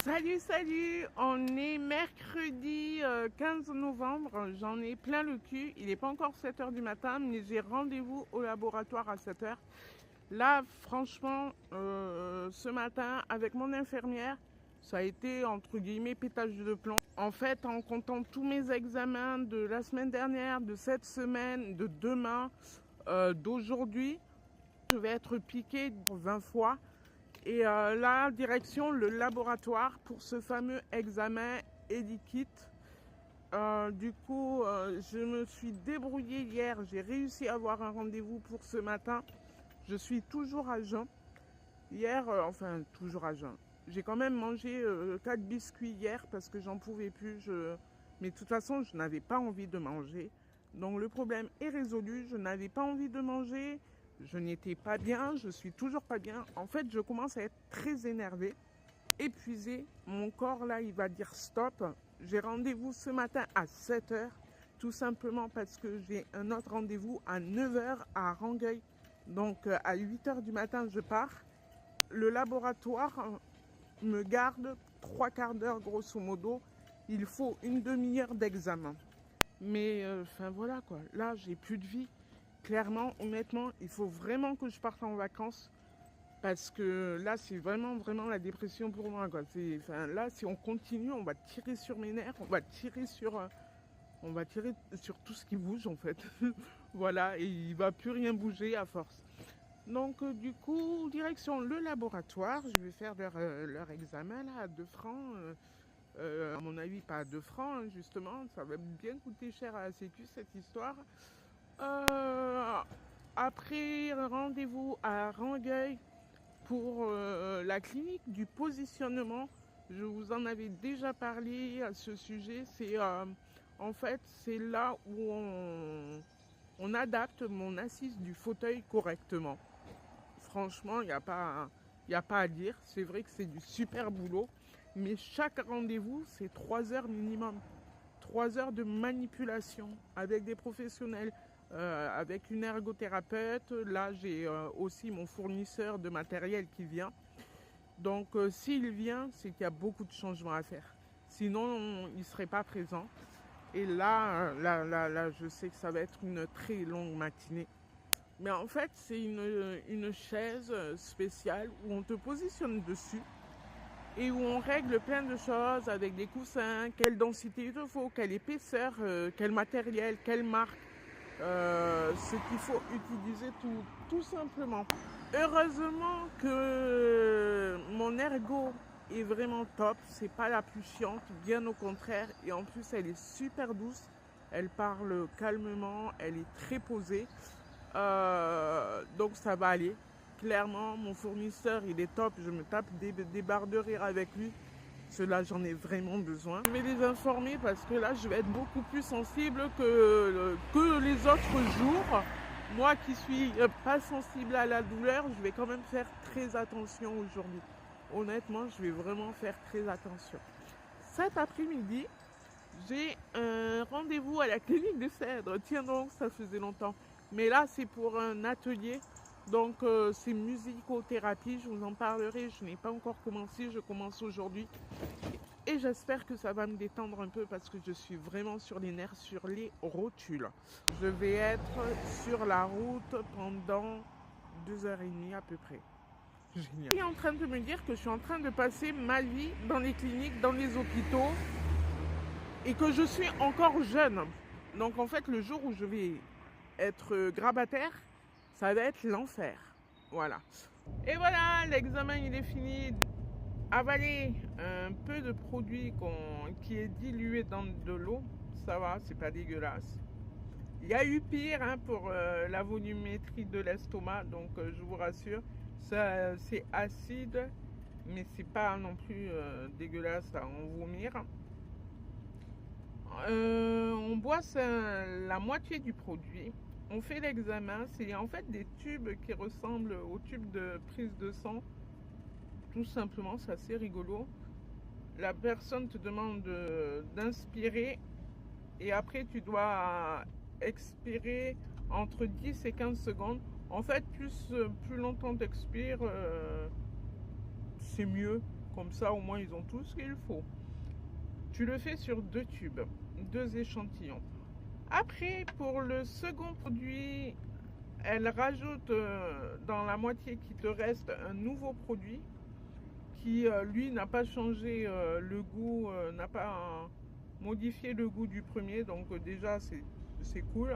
Salut, salut! On est mercredi 15 novembre. J'en ai plein le cul. Il n'est pas encore 7 heures du matin, mais j'ai rendez-vous au laboratoire à 7 heures. Là, franchement, ce matin, avec mon infirmière, ça a été entre guillemets pétage de plomb. En fait, en comptant tous mes examens de la semaine dernière, de cette semaine, de demain, d'aujourd'hui, je vais être piquée 20 fois. Et là, direction le laboratoire pour ce fameux examen ELIKIT. Du coup, je me suis débrouillée hier. J'ai réussi à avoir un rendez-vous pour ce matin. Je suis toujours à jeun. Hier, enfin, toujours à jeun. J'ai quand même mangé 4 biscuits hier parce que j'en pouvais plus. Mais de toute façon, je n'avais pas envie de manger. Donc le problème est résolu. Je n'avais pas envie de manger. Je n'étais pas bien. Je suis toujours pas bien. En fait, je commence à être très énervée, épuisée. Mon corps, là, il va dire stop. J'ai rendez-vous ce matin à 7 heures. Tout simplement parce que j'ai un autre rendez-vous à 9 heures à Rangueil. Donc à 8 heures du matin, je pars. Le laboratoire me garde 3 quarts d'heure grosso modo. Il faut une demi-heure d'examen. Mais enfin voilà quoi, là j'ai plus de vie. Clairement, honnêtement, il faut vraiment que je parte en vacances. Parce que là c'est vraiment la dépression pour moi quoi. Enfin, là si on continue, on va tirer sur mes nerfs, on va tirer sur tout ce qui bouge en fait. Voilà, et il va plus rien bouger à force. Donc du coup, direction le laboratoire, je vais faire leur examen là, à 2 francs. À mon avis, pas à 2 francs, hein, justement, ça va bien coûter cher à la Sécu cette histoire. Euh, Après, rendez-vous à Rangueil pour la clinique du positionnement. Je vous en avais déjà parlé à ce sujet. En fait, c'est là où on adapte mon assise du fauteuil correctement. Franchement, il y a pas à dire. C'est vrai que c'est du super boulot. Mais chaque rendez-vous, c'est 3 heures minimum. 3 heures de manipulation avec des professionnels, avec une ergothérapeute. Là, j'ai aussi mon fournisseur de matériel qui vient. Donc, s'il vient, c'est qu'il y a beaucoup de changements à faire. Sinon, il ne serait pas présent. Et là, je sais que ça va être une très longue matinée. Mais en fait, c'est une chaise spéciale où on te positionne dessus et où on règle plein de choses avec des coussins, quelle densité il te faut, quelle épaisseur, quel matériel, quelle marque, ce qu'il faut utiliser tout simplement. Heureusement que mon ergo est vraiment top, c'est pas la plus chiante, bien au contraire, et en plus elle est super douce, elle parle calmement, elle est très posée. Donc ça va aller. Clairement, mon fournisseur, il est top. Je me tape des barres de rire avec lui. Cela, j'en ai vraiment besoin. Je vais les informer parce que là, je vais être beaucoup plus sensible que les autres jours. Moi qui suis pas sensible à la douleur, je vais quand même faire très attention aujourd'hui. Honnêtement, je vais vraiment faire très attention. Cet après-midi, j'ai un rendez-vous à la clinique des Cèdres. Tiens donc, ça faisait longtemps. Mais là, c'est pour un atelier. Donc, c'est musicothérapie. Je vous en parlerai. Je n'ai pas encore commencé. Je commence aujourd'hui. Et j'espère que ça va me détendre un peu parce que je suis vraiment sur les nerfs, sur les rotules. Je vais être sur la route pendant 2 heures et demie à peu près. Génial. Je suis en train de me dire que je suis en train de passer ma vie dans les cliniques, dans les hôpitaux et que je suis encore jeune. Donc en fait, le jour où je vais être grabataire, ça va être l'enfer. Voilà. Et voilà, l'examen il est fini. Avaler un peu de produit qui est dilué dans de l'eau, ça va, c'est pas dégueulasse. Il y a eu pire hein, pour la volumétrie de l'estomac, donc je vous rassure, ça c'est acide, mais c'est pas non plus dégueulasse à en vomir. On boit la moitié du produit. On fait l'examen. C'est en fait des tubes qui ressemblent aux tubes de prise de sang. Tout simplement, c'est assez rigolo. La personne te demande d'inspirer et après tu dois expirer entre 10 et 15 secondes. En fait, plus longtemps tu expires, c'est mieux. Comme ça, au moins, ils ont tout ce qu'il faut. Tu le fais sur 2 tubes, 2 échantillons. Après, pour le second produit, elle rajoute dans la moitié qui te reste un nouveau produit qui, lui, n'a pas changé le goût, n'a pas modifié le goût du premier. Donc déjà, c'est cool.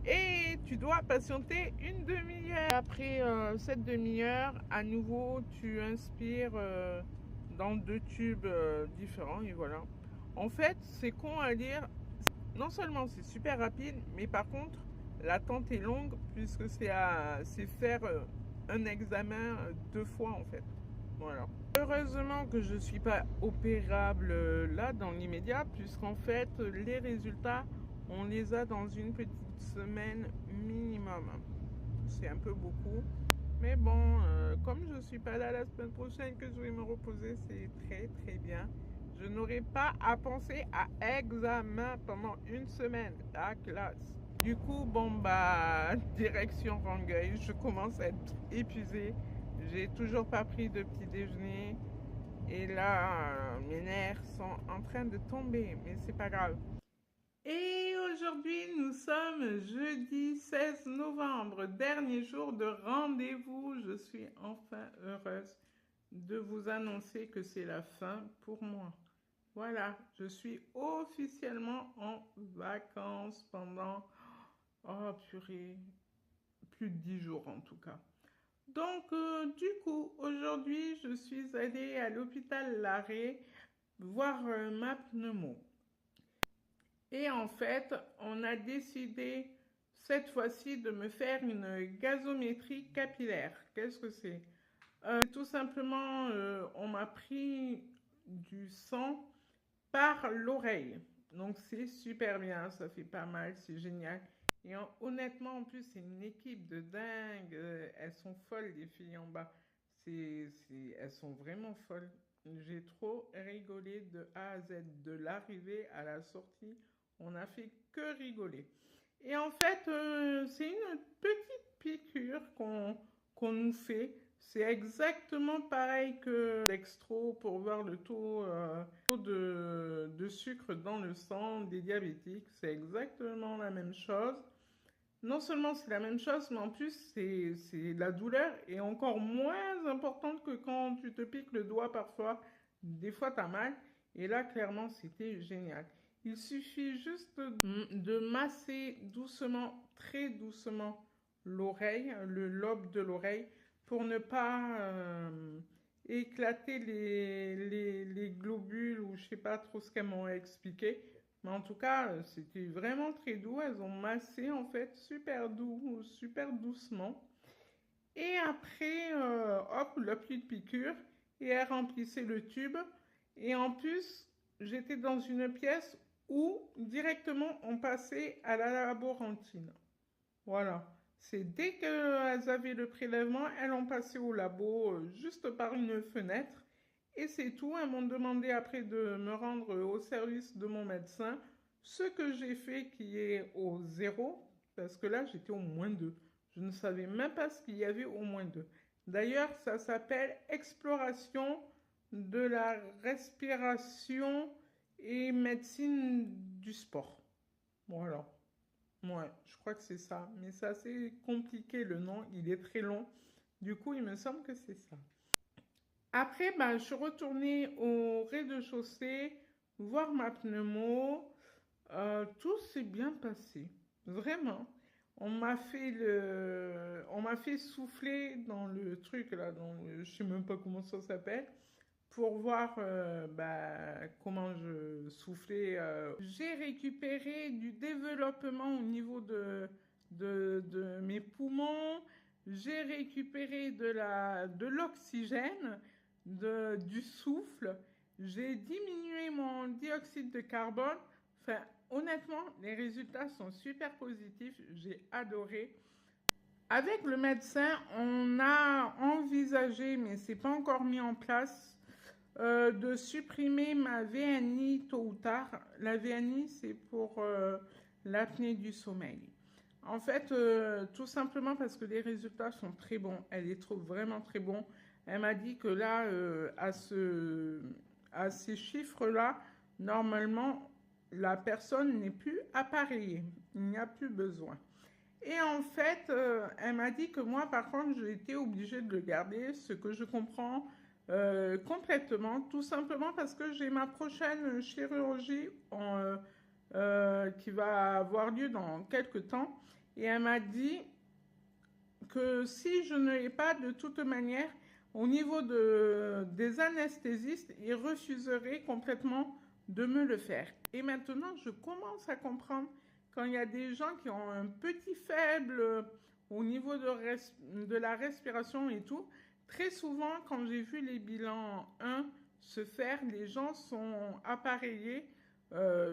Et tu dois patienter une demi-heure. Après cette demi-heure, à nouveau, tu inspires dans 2 tubes différents et voilà. En fait, c'est con à dire. Non seulement c'est super rapide, mais par contre, l'attente est longue puisque c'est faire un examen 2 fois en fait. Voilà. Heureusement que je ne suis pas opérable là dans l'immédiat puisqu'en fait, les résultats, on les a dans une petite semaine minimum. C'est un peu beaucoup. Mais bon, comme je ne suis pas là la semaine prochaine, que je vais me reposer, c'est très très bien. Je n'aurai pas à penser à examen pendant une semaine. La classe. Du coup, bon bah, direction Rangueil. Je commence à être épuisée. J'ai toujours pas pris de petit déjeuner. Et là, mes nerfs sont en train de tomber. Mais c'est pas grave. Et aujourd'hui, nous sommes jeudi 16 novembre, dernier jour de rendez-vous. Je suis enfin heureuse de vous annoncer que c'est la fin pour moi. Voilà, je suis officiellement en vacances pendant, oh purée, plus de 10 jours en tout cas. Donc, du coup, aujourd'hui, je suis allée à l'hôpital Larrey voir ma pneumo. Et en fait, on a décidé cette fois-ci de me faire une gazométrie capillaire. Qu'est-ce que c'est? Tout simplement, on m'a pris du sang par l'oreille. Donc c'est super bien, ça fait pas mal, c'est génial. Et honnêtement, en plus, c'est une équipe de dingue. Elles sont folles, les filles en bas. Elles sont vraiment folles. J'ai trop rigolé de A à Z, de l'arrivée à la sortie. On n'a fait que rigoler. Et en fait, c'est une petite piqûre qu'on nous fait. C'est exactement pareil que l'extro pour voir le taux de sucre dans le sang des diabétiques. C'est exactement la même chose. Non seulement c'est la même chose, mais en plus la douleur est encore moins importante que quand tu te piques le doigt parfois. Des fois tu as mal. Et là, clairement, c'était génial. Il suffit juste de masser doucement, très doucement, l'oreille, le lobe de l'oreille, pour ne pas éclater les globules ou je sais pas trop ce qu'elles m'ont expliqué. Mais en tout cas, c'était vraiment très doux. Elles ont massé en fait super doux, super doucement. Et après, hop, la petite piqûre. Et elle remplissait le tube. Et en plus, j'étais dans une pièce où directement on passait à la laborantine. Voilà. C'est dès qu'elles avaient le prélèvement, elles ont passé au labo juste par une fenêtre. Et c'est tout. Elles m'ont demandé après de me rendre au service de mon médecin. Ce que j'ai fait qui est au 0, parce que là j'étais au -2. Je ne savais même pas ce qu'il y avait au -2. D'ailleurs, ça s'appelle exploration de la respiration et médecine du sport. Voilà. Ouais, je crois que c'est ça. Mais c'est assez compliqué le nom, il est très long. Du coup, il me semble que c'est ça. Après, ben, je suis retournée au rez-de-chaussée voir ma pneumo. Tout s'est bien passé, vraiment. On m'a fait souffler dans le truc là, je sais même pas comment ça s'appelle, pour voir comment je soufflais. J'ai récupéré du développement au niveau de mes poumons. J'ai récupéré de l'oxygène, du souffle. J'ai diminué mon dioxyde de carbone. Enfin, honnêtement, les résultats sont super positifs. J'ai adoré. Avec le médecin, on a envisagé, mais c'est pas encore mis en place, de supprimer ma VNI tôt ou tard. La VNI, c'est pour l'apnée du sommeil. En fait, tout simplement parce que les résultats sont très bons. Elle les trouve vraiment très bons. Elle m'a dit que là, à ces chiffres-là, normalement, la personne n'est plus appareillée. Il n'y a plus besoin. Et en fait, elle m'a dit que moi, par contre, j'ai été obligée de le garder, ce que je comprends complètement, tout simplement parce que j'ai ma prochaine chirurgie qui va avoir lieu dans quelques temps. Et elle m'a dit que si je ne l'ai pas, de toute manière, au niveau des anesthésistes, ils refuseraient complètement de me le faire. Et maintenant, je commence à comprendre quand il y a des gens qui ont un petit faible au niveau de la respiration et tout. Très souvent, quand j'ai vu les bilans 1 se faire, les gens sont appareillés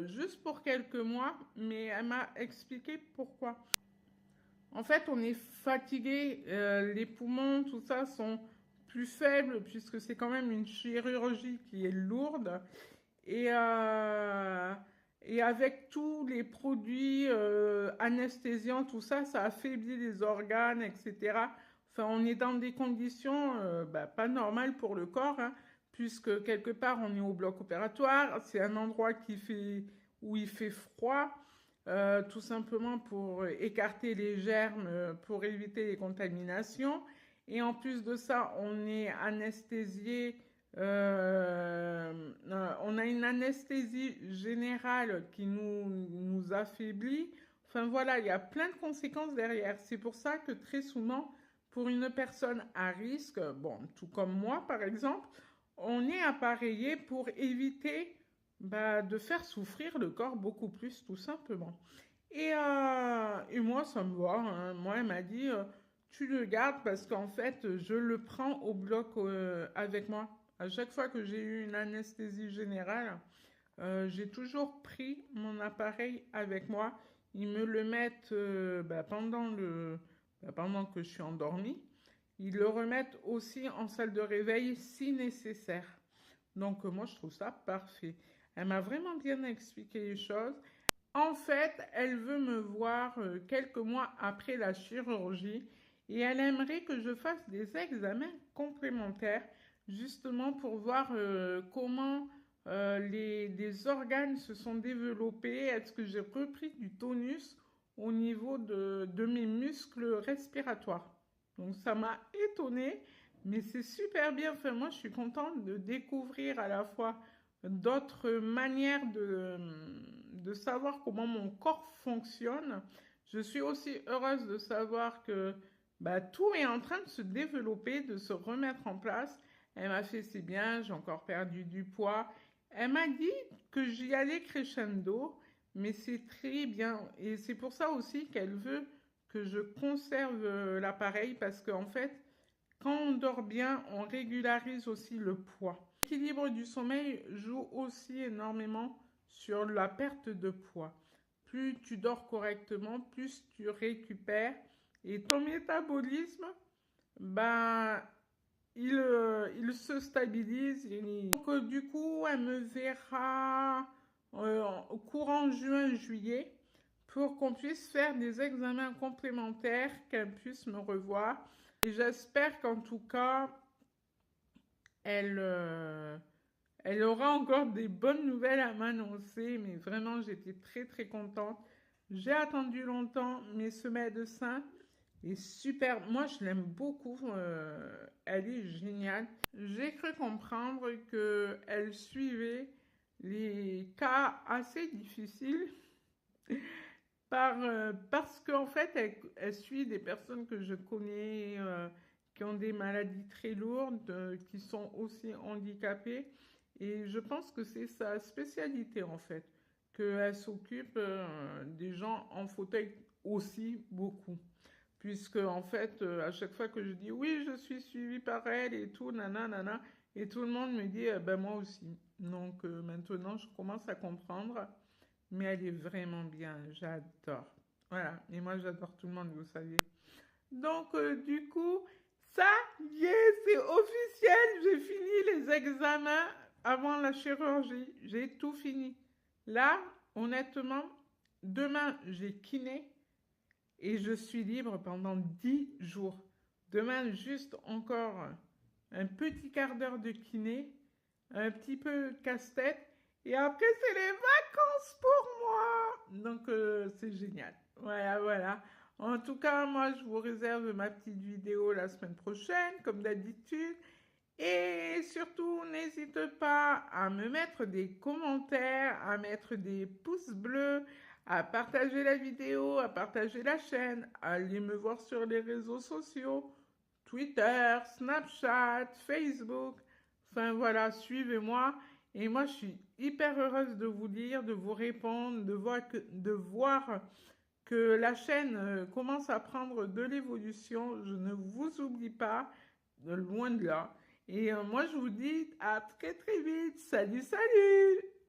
juste pour quelques mois, mais elle m'a expliqué pourquoi. En fait, on est fatigué, les poumons, tout ça sont plus faibles puisque c'est quand même une chirurgie qui est lourde. Et, euh, et avec tous les produits anesthésiants, tout ça, ça affaiblit les organes, etc. Enfin, on est dans des conditions pas normales pour le corps, hein, puisque quelque part, on est au bloc opératoire. C'est un endroit où il fait froid. Tout simplement pour écarter les germes, pour éviter les contaminations. Et en plus de ça, on est anesthésié, on a une anesthésie générale qui nous affaiblit. Enfin voilà, il y a plein de conséquences derrière. C'est pour ça que très souvent, pour une personne à risque, bon, tout comme moi par exemple, on est appareillé pour éviter de faire souffrir le corps beaucoup plus, tout simplement. Et moi, ça me va, hein. Moi, elle m'a dit, tu le gardes parce qu'en fait, je le prends au bloc avec moi. À chaque fois que j'ai eu une anesthésie générale, j'ai toujours pris mon appareil avec moi. Ils me le mettent pendant que je suis endormie. Ils le remettent aussi en salle de réveil si nécessaire. Donc, moi, je trouve ça parfait. Elle m'a vraiment bien expliqué les choses. En fait, elle veut me voir quelques mois après la chirurgie et elle aimerait que je fasse des examens complémentaires justement pour voir comment les organes se sont développés. Est-ce que j'ai repris du tonus au niveau de mes muscles respiratoires? Donc ça m'a étonnée, mais c'est super bien. Enfin, moi, je suis contente de découvrir à la fois d'autres manières de savoir comment mon corps fonctionne. Je suis aussi heureuse de savoir que tout est en train de se développer, de se remettre en place. Elle m'a fait c'est bien, j'ai encore perdu du poids. Elle m'a dit que j'y allais crescendo, mais c'est très bien. Et c'est pour ça aussi qu'elle veut que je conserve l'appareil parce qu'en fait, quand on dort bien, on régularise aussi le poids. L'équilibre du sommeil joue aussi énormément sur la perte de poids. Plus tu dors correctement, plus tu récupères et ton métabolisme, il se stabilise. Donc, du coup, elle me verra au courant juin-juillet pour qu'on puisse faire des examens complémentaires, qu'elle puisse me revoir. Et j'espère qu'en tout cas, elle, elle aura encore des bonnes nouvelles à m'annoncer, mais vraiment, j'étais très très contente. J'ai attendu longtemps, mais ce médecin est super. Moi, je l'aime beaucoup. Elle est géniale. J'ai cru comprendre qu'elle suivait les cas assez difficiles parce qu'en fait, elle suit des personnes que je connais qui ont des maladies très lourdes, qui sont aussi handicapées. Et je pense que c'est sa spécialité en fait, qu'elle s'occupe des gens en fauteuil aussi beaucoup. Puisque en fait, à chaque fois que je dis oui, je suis suivie par elle et tout, nanana, et tout le monde me dit moi aussi. Donc maintenant, je commence à comprendre, mais elle est vraiment bien, j'adore. Voilà, et moi j'adore tout le monde, vous savez. Donc du coup, ça y est, c'est officiel, j'ai fini les examens avant la chirurgie, j'ai tout fini. Là, honnêtement, demain, j'ai kiné et je suis libre pendant 10 jours. Demain, juste encore un petit quart d'heure de kiné, un petit peu casse-tête, et après c'est les vacances pour moi. Donc c'est génial. Voilà, voilà. En tout cas, moi je vous réserve ma petite vidéo la semaine prochaine, comme d'habitude. Et surtout, n'hésite pas à me mettre des commentaires, à mettre des pouces bleus, à partager la vidéo, à partager la chaîne, à aller me voir sur les réseaux sociaux, Twitter, Snapchat, Facebook. Enfin voilà, suivez-moi. Et moi, je suis hyper heureuse de vous lire, de vous répondre, de voir que la chaîne commence à prendre de l'évolution. Je ne vous oublie pas, de loin de là. Et moi, je vous dis à très très vite. Salut, salut!